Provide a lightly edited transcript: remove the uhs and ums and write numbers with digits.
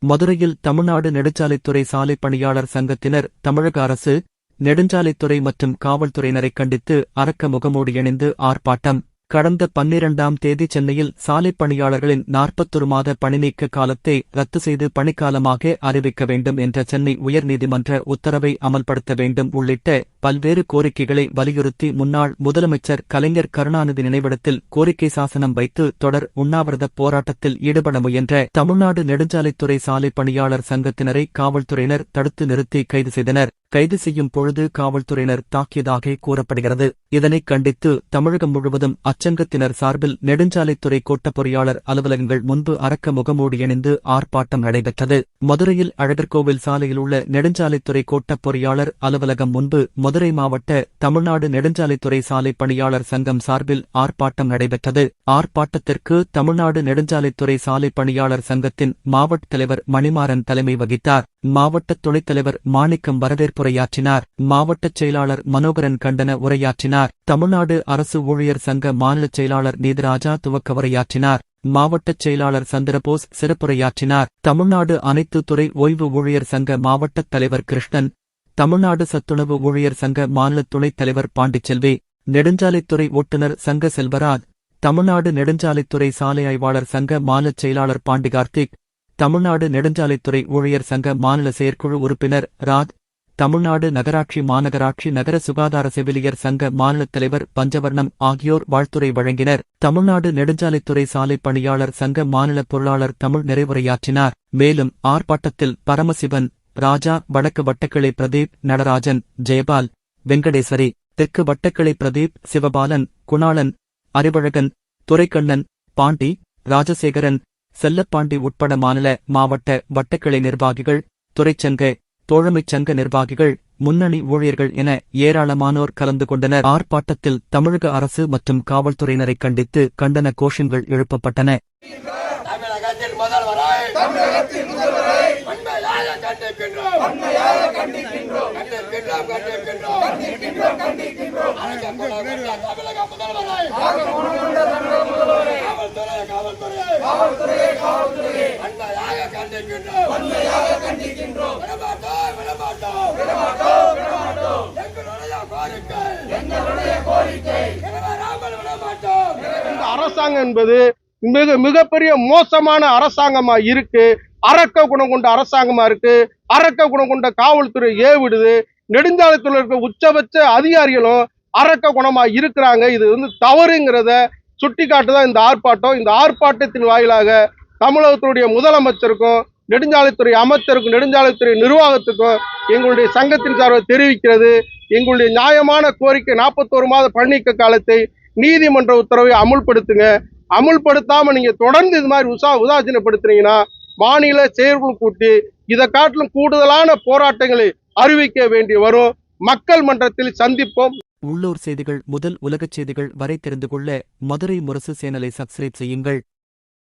மதுரையில் தமிழ்நாடு நெடுஞ்சாலைத்துறை சாலை பணியாளர் சங்கத்தினர் தமிழக அரசு, நெடுஞ்சாலைத்துறை மற்றும் காவல்துறையினரை கண்டித்து அரக்க முகமூடி அணிந்து ஆர்ப்பாட்டம். கடந்த 12ஆம் தேதி சென்னையில் சாலைப் பணியாளர்களின் 41 மாத பணிநீக்க காலத்தை ரத்து செய்து பணிக்காலமாக அறிவிக்க வேண்டும் என்ற சென்னை உயர்நீதிமன்ற உத்தரவை அமல்படுத்த வேண்டும் உள்ளிட்ட பல்வேறு கோரிக்கைகளை வலியுறுத்தி முன்னாள் முதலமைச்சர் கலைஞர் கருணாநிதி நினைவிடத்தில் கோரிக்கை சாசனம் வைத்து தொடர் உண்ணாவிரத போராட்டத்தில் ஈடுபட முயன்ற தமிழ்நாடு நெடுஞ்சாலைத்துறை சாலை பணியாளர் சங்கத்தினரை காவல்துறையினர் தடுத்து நிறுத்தி கைது செய்தனர். கைது செய்யும் பொழுது காவல்துறையினர் தாக்கியதாக கூறப்படுகிறது. இதனைக் கண்டித்து தமிழகம் முழுவதும் அச்சங்கத்தினர் சார்பில் நெடுஞ்சாலைத்துறை கோட்ட பொறியாளர் அலுவலகங்கள் முன்பு அரக்க முகமூடி அணிந்து ஆர்ப்பாட்டம் நடைபெற்றது. மதுரையில் அழகர்கோவில் சாலையில் உள்ள நெடுஞ்சாலைத்துறை கோட்ட பொறியாளர் அலுவலகம் முன்பு மதுரை மாவட்ட தமிழ்நாடு நெடுஞ்சாலைத்துறை சாலை பணியாளர் சங்கம் சார்பில் ஆர்ப்பாட்டம் நடைபெற்றது. ஆர்ப்பாட்டத்திற்கு தமிழ்நாடு நெடுஞ்சாலைத்துறை சாலை பணியாளர் சங்கத்தின் மாவட்ட தலைவர் மணிமாறன் தலைமை வகித்தார். மாவட்ட துணைத் தலைவர் மாணிக்கம் வரவேற்புரையாற்றினார். மாவட்டச் செயலாளர் மனோகரன் கண்டன உரையாற்றினார். தமிழ்நாடு அரசு ஊழியர் சங்க மாநிலச் செயலாளர் நீதிராஜா துவக்க உரையாற்றினார். மாவட்டச் செயலாளர் சந்திரபோஸ் சிறப்புரையாற்றினார். தமிழ்நாடு அனைத்து துறை ஓய்வு ஊழியர் சங்க மாவட்டத் தலைவர் கிருஷ்ணன், தமிழ்நாடு சத்துணவு ஊழியர் சங்க மாநில துணைத் தலைவர் பாண்டிச்செல்வி, நெடுஞ்சாலைத்துறை ஓட்டுநர் சங்க செல்வராஜ், தமிழ்நாடு நெடுஞ்சாலைத்துறை சாலை ஆய்வாளர் சங்க மாநிலச் செயலாளர் பாண்டிகார்த்திக், தமிழ்நாடு நெடுஞ்சாலைத்துறை ஊழியர் சங்க மாநில செயற்குழு உறுப்பினர் ராஜ், தமிழ்நாடு நகராட்சி மாநகராட்சி நகர சுகாதார செவிலியர் சங்க மாநிலத் தலைவர் பஞ்சவர்ணம் ஆகியோர் வாழ்த்துரை வழங்கினர். தமிழ்நாடு நெடுஞ்சாலைத்துறை சாலை பணியாளர் சங்க மாநில பொருளாளர் தமிழ் நிறைவுரையாற்றினார். மேலும் ஆர்ப்பாட்டத்தில் பரமசிவன், ராஜா, வடக்கு வட்டக்கிளை பிரதீப், நடராஜன், ஜெயபால், வெங்கடேஸ்வரி, தெற்கு வட்டக்கிளை பிரதீப், சிவபாலன், குணாளன், அறிவழகன், துரைக்கண்ணன், பாண்டி, ராஜசேகரன், செல்லப்பாண்டி உட்பட மாநில மாவட்ட வட்டக்கிளை நிர்வாகிகள், துறைச்சங்க தோழமைச் சங்க நிர்வாகிகள், முன்னணி ஊழியர்கள் என ஏராளமானோர் கலந்து கொண்டனர். ஆர்ப்பாட்டத்தில் தமிழக அரசு மற்றும் காவல்துறையினரை கண்டித்து கண்டன கோஷங்கள் எழுப்பப்பட்டன. அரசாங்கம் என்பது மிகப்பெரிய மோசமான அரசாங்கமா இருக்கு. அரக்க குணம் கொண்ட அரசாங்கமா இருக்கு. அரக்க குணம் கொண்ட காவல்துறை ஏவிடுது. நெடுஞ்சாலைத்துறை இருக்க உச்சபட்ச அதிகாரிகளும் அரக்க குணமா இருக்கிறாங்க. இது தவறுங்கிறத சுட்டி காட்டுதான் இந்த ஆர்ப்பாட்டம். இந்த ஆர்ப்பாட்டத்தின் வாயிலாக தமிழகத்தினுடைய முதலமைச்சருக்கும் நெடுஞ்சாலைத்துறை அமைச்சருக்கும் நெடுஞ்சாலைத்துறை நிர்வாகத்துக்கும் எங்களுடைய சங்கத்தின் சார்பாக தெரிவிக்கிறது. எங்களுடைய நியாயமான கோரிக்கை 41 மாத பணிநீக்க காலத்தை நீதிமன்ற உத்தரவை அமுல்படுத்துங்க. அமுல்படுத்தாம நீங்க தொடர்ந்து இது மாதிரி உதாசீனப்படுத்துறீங்கன்னா மாநில செயற்குழு கூட்டி இதை காட்டிலும் கூடுதலான போராட்டங்களை அறிவிக்க வேண்டி வரும். மக்கள் மன்றத்தில் சந்திப்போம். உள்ளூர் செய்திகள் முதல் உலகச் செய்திகள் வரை தெரிந்து கொள்ள மதுரை முரசு சேனலை சப்ஸ்கிரைப் செய்யுங்கள்.